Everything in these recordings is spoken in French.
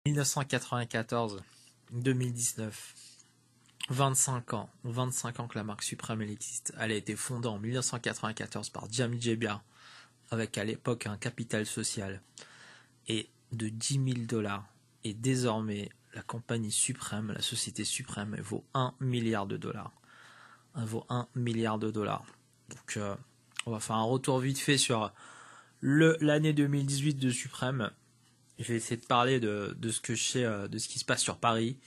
1994, 2019, 25 ans que la marque Supreme elle existe. Elle a été fondée en 1994 par Jamie Jebbia, avec à l'époque un capital social et de 10 000 $. Et désormais, la compagnie Supreme, la société Supreme, elle vaut 1 milliard de dollars. Elle vaut 1 milliard de dollars. Donc, on va faire un retour vite fait sur l'année 2018 de Supreme. Je vais essayer de parler de ce que je sais, de ce qui se passe sur Paris.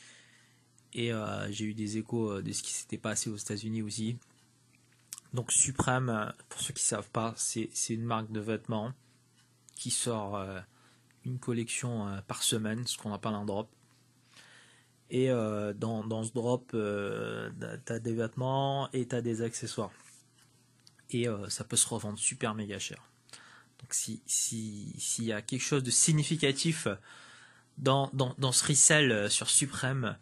Et j'ai eu des échos de ce qui s'était passé aux États-Unis aussi. Donc Supreme, pour ceux qui ne savent pas, c'est une marque de vêtements qui sort une collection par semaine, ce qu'on appelle un drop. Et dans ce drop, tu as des vêtements et tu as des accessoires. Et ça peut se revendre super méga cher. Donc s'il y a quelque chose de significatif dans ce resell sur Supreme,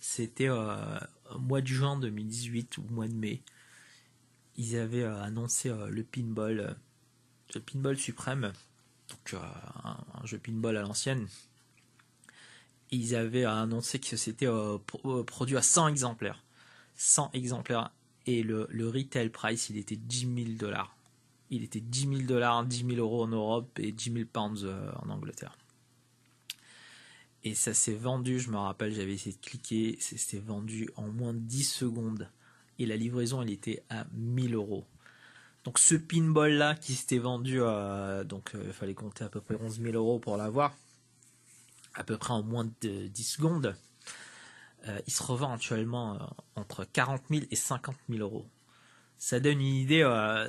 c'était au mois de juin 2018 ou mois de mai. Ils avaient annoncé le pinball Supreme, donc un jeu pinball à l'ancienne. Ils avaient annoncé que c'était produit à 100 exemplaires. 100 exemplaires. Et le retail price, il était 10 000 $. Il était 10 000 $, 10 000 € en Europe et 10 000 pounds en Angleterre. Et ça s'est vendu, je me rappelle, j'avais essayé de cliquer, c'était vendu en moins de 10 secondes. Et la livraison, elle était à 1 000 €. Donc ce pinball là qui s'était vendu, il fallait compter à peu près 11 000 € pour l'avoir, à peu près en moins de 10 secondes. Il se revend actuellement entre 40 000 et 50 000 €. Ça donne une idée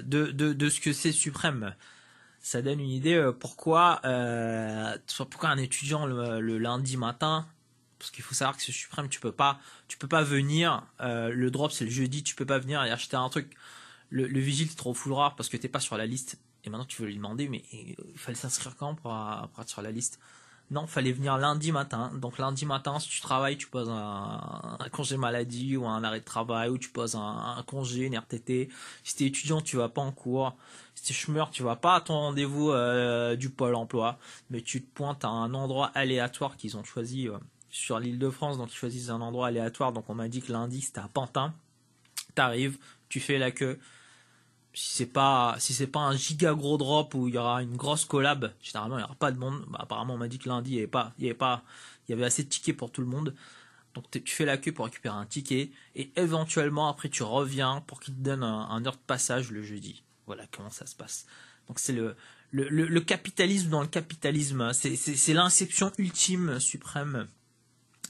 de ce que c'est Supreme. Ça donne une idée pourquoi un étudiant le lundi matin, parce qu'il faut savoir que ce Supreme, tu peux pas venir, le drop c'est le jeudi, tu peux pas venir et acheter un truc. Le vigile te refoulera parce que t'es pas sur la liste. Et maintenant tu veux lui demander, mais il fallait s'inscrire quand pour être sur la liste? Non, fallait venir lundi matin. Donc lundi matin, si tu travailles, tu poses un congé maladie ou un arrêt de travail, ou tu poses un congé, une RTT. Si t'es étudiant, tu vas pas en cours. Si t'es chômeur, tu vas pas à ton rendez-vous du pôle emploi, mais tu te pointes à un endroit aléatoire qu'ils ont choisi sur l'île de France. Donc ils choisissent un endroit aléatoire. Donc on m'a dit que lundi c'était à Pantin. T'arrives, tu fais la queue. Si c'est pas un giga gros drop où il y aura une grosse collab, généralement il n'y aura pas de monde. Bah, apparemment on m'a dit que lundi il y avait assez de tickets pour tout le monde. Donc tu fais la queue pour récupérer un ticket et éventuellement après tu reviens pour qu'ils te donnent un heure de passage le jeudi. Voilà comment ça se passe. Donc c'est le capitalisme dans le capitalisme. C'est l'inception ultime Supreme.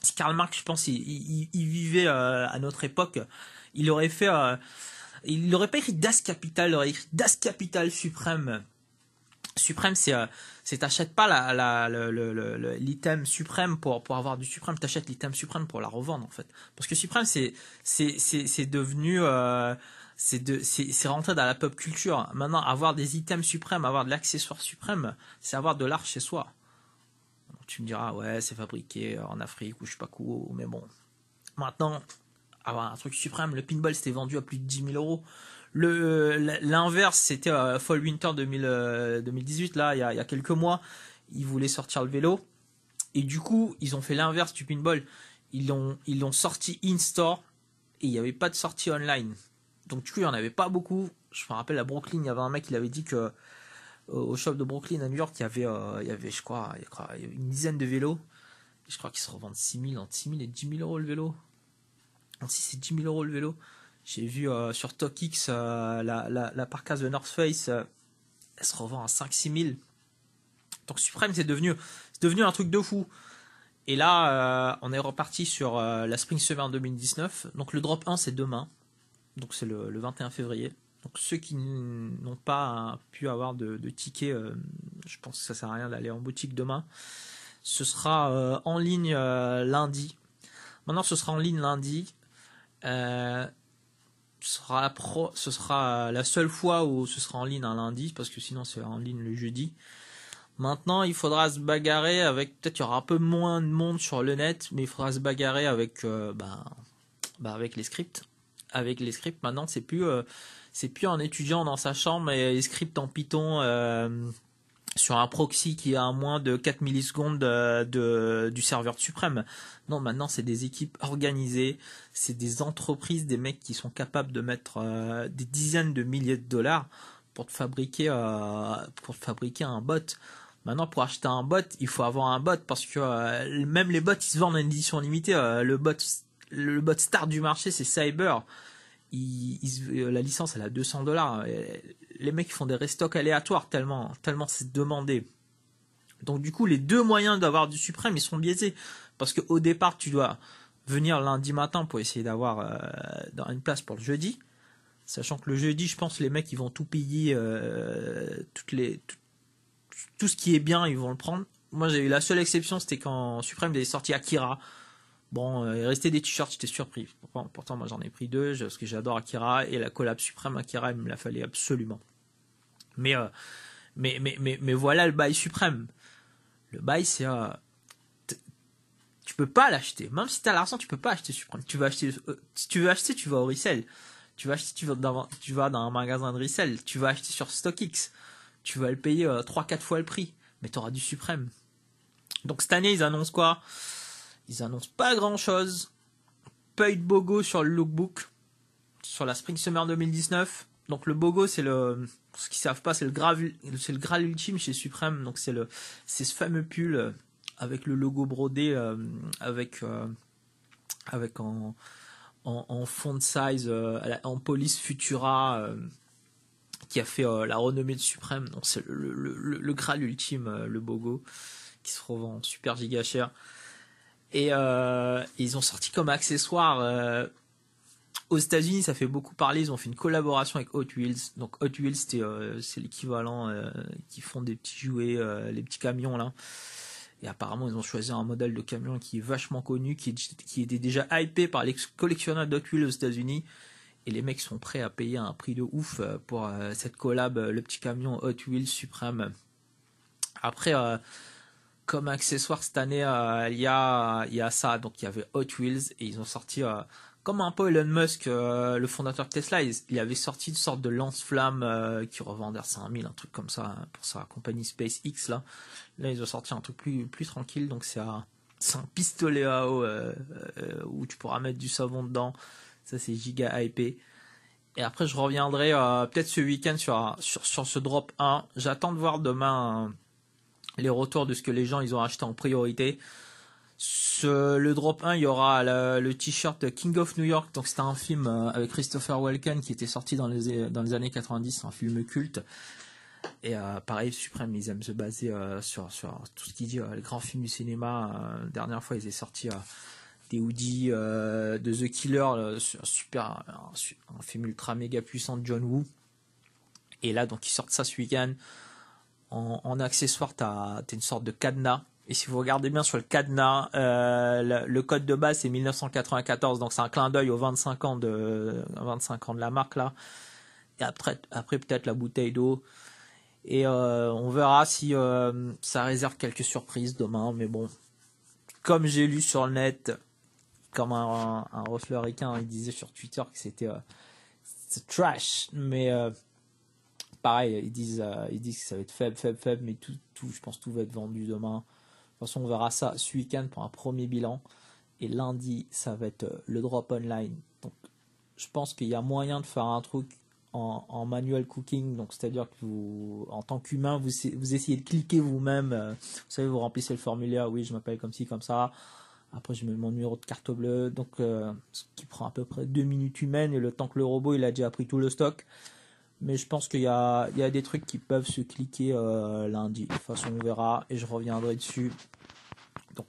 Si Karl Marx, je pense, il vivait à notre époque, il aurait fait il n'aurait pas écrit Das Kapital, il aurait écrit Das Kapital Supreme. Supreme, c'est t'achètes pas l'item suprême pour avoir du suprême, t'achètes l'item suprême pour la revendre en fait. Parce que suprême c'est devenu c'est rentré dans la pop culture. Maintenant, avoir des items suprêmes, avoir de l'accessoire suprême, c'est avoir de l'art chez soi. Donc, tu me diras ouais, c'est fabriqué en Afrique ou je sais pas quoi, mais bon. Maintenant, avoir un truc suprême, le pinball c'était vendu à plus de 10 000 €. L'inverse c'était Fall Winter 2018 là, il y a quelques mois, ils voulaient sortir le vélo et du coup ils ont fait l'inverse du pinball. Ils l'ont sorti in-store et il n'y avait pas de sortie online. Donc du coup il n'y en avait pas beaucoup. Je me rappelle à Brooklyn, il y avait un mec qui avait dit que au shop de Brooklyn à New York, il y avait je crois, il y avait une dizaine de vélos. Je crois qu'ils se revendent 6 000, entre 6 000 et 10 000 € le vélo. Si c'est 10 000 € le vélo. J'ai vu sur TokX la parkasse de North Face, elle se revend à 5-6 000. Donc Supreme c'est devenu un truc de fou. Et là on est reparti sur la Spring Summer 2019. Donc le drop 1 c'est demain. Donc c'est le 21 février. Donc ceux qui n'ont pas pu avoir de ticket, je pense que ça sert à rien d'aller en boutique demain. Ce sera en ligne lundi. Maintenant ce sera en ligne lundi. Ce sera la seule fois où ce sera en ligne un lundi, parce que sinon c'est en ligne le jeudi. Maintenant, il faudra se bagarrer avec, peut-être il y aura un peu moins de monde sur le net, mais il faudra se bagarrer avec, avec les scripts. Avec les scripts, maintenant c'est plus un étudiant dans sa chambre et les scripts en Python sur un proxy qui est à moins de 4 millisecondes du serveur de Supreme. Non, maintenant c'est des équipes organisées, c'est des entreprises, des mecs qui sont capables de mettre des dizaines de milliers de dollars pour te fabriquer un bot. Maintenant, pour acheter un bot, il faut avoir un bot parce que même les bots, ils se vendent en édition limitée. Le bot star du marché, c'est Cyber. La licence, elle a 200 dollars. Les mecs font des restocks aléatoires tellement c'est demandé. Donc du coup, les deux moyens d'avoir du Suprême, ils sont biaisés. Parce qu'au départ, tu dois venir lundi matin pour essayer d'avoir une place pour le jeudi. Sachant que le jeudi, je pense, les mecs, ils vont tout payer, tout ce qui est bien, ils vont le prendre. Moi, j'ai eu la seule exception, c'était quand Supreme avait sorti Akira. Bon, il restait des t-shirts, j'étais surpris. Pourtant, moi, j'en ai pris deux, parce que j'adore Akira, et la collab Supreme Akira, il me la fallait absolument. Mais voilà le bail suprême. Le bail, c'est... tu peux pas l'acheter. Même si t'as l'argent, tu peux pas acheter Supreme. Si tu veux acheter, tu vas au resell. Tu vas acheter, tu vas dans un magasin de resell. Tu vas acheter sur StockX. Tu vas le payer 3-4 fois le prix. Mais tu auras du Suprême. Donc cette année, ils annoncent quoi? Ils annoncent pas grand chose. Pas eu de BOGO sur le lookbook. Sur la Spring Summer 2019. Donc le BOGO, c'est pour ceux qui savent pas, c'est le Graal ultime chez Supreme. Donc c'est ce fameux pull avec le logo brodé, avec en font size, en police Futura, qui a fait la renommée de Supreme. Donc c'est le Graal ultime, le BOGO, qui se revend super giga cher. Et ils ont sorti comme accessoire. Aux États-Unis, ça fait beaucoup parler. Ils ont fait une collaboration avec Hot Wheels. Donc Hot Wheels, c'est l'équivalent qui font des petits jouets, les petits camions là. Et apparemment, ils ont choisi un modèle de camion qui est vachement connu, qui était déjà hypé par les collectionneurs d'Hot Wheels aux États-Unis. Et les mecs sont prêts à payer un prix de ouf pour cette collab, le petit camion Hot Wheels Supreme. Après, comme accessoire cette année, il y a ça. Donc il y avait Hot Wheels et ils ont sorti, comme un peu Elon Musk, le fondateur de Tesla, il avait sorti une sorte de lance-flamme qui revend vers 5000, un truc comme ça, hein, pour sa compagnie SpaceX là. Là ils ont sorti un truc plus tranquille, donc c'est un pistolet à eau où tu pourras mettre du savon dedans. Ça c'est giga hypé. Et après je reviendrai peut-être ce week-end sur ce drop 1. J'attends de voir demain les retours de ce que les gens ils ont acheté en priorité. Le drop 1, il y aura le t-shirt King of New York. Donc c'était un film avec Christopher Walken qui était sorti dans les années 90, un film culte. Et pareil, Supreme, ils aiment se baser sur tout ce qui dit les grands films du cinéma. Dernière fois, ils ont sorti des hoodies de The Killer, un film ultra méga puissant de John Woo. Et là, donc ils sortent ça ce week-end. En accessoire, t'as une sorte de cadenas. Et si vous regardez bien sur le cadenas, le code de base c'est 1994, donc c'est un clin d'œil aux 25 ans de la marque là. Et après peut-être la bouteille d'eau. Et on verra si ça réserve quelques surprises demain. Mais bon, comme j'ai lu sur le net, comme un Ross ricain, il disait sur Twitter que c'était trash. Mais pareil, ils disent que ça va être faible, mais tout, je pense que tout va être vendu demain. De toute façon, on verra ça ce week-end pour un premier bilan. Et lundi, ça va être le drop online. Donc, je pense qu'il y a moyen de faire un truc en manual cooking. Donc, c'est-à-dire que vous, en tant qu'humain, vous essayez de cliquer vous-même. Vous savez, vous remplissez le formulaire. Oui, je m'appelle comme ci, comme ça. Après, je mets mon numéro de carte bleue. Donc, ce qui prend à peu près 2 minutes humaines. Et le temps que le robot, il a déjà pris tout le stock. Mais je pense qu'il y a des trucs qui peuvent se cliquer lundi. De toute façon, on verra et je reviendrai dessus. Donc,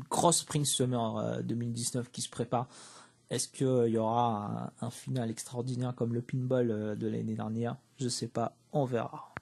grosse Spring Summer 2019 qui se prépare. Est-ce qu'il y aura un final extraordinaire comme le pinball de l'année dernière? Je sais pas, on verra.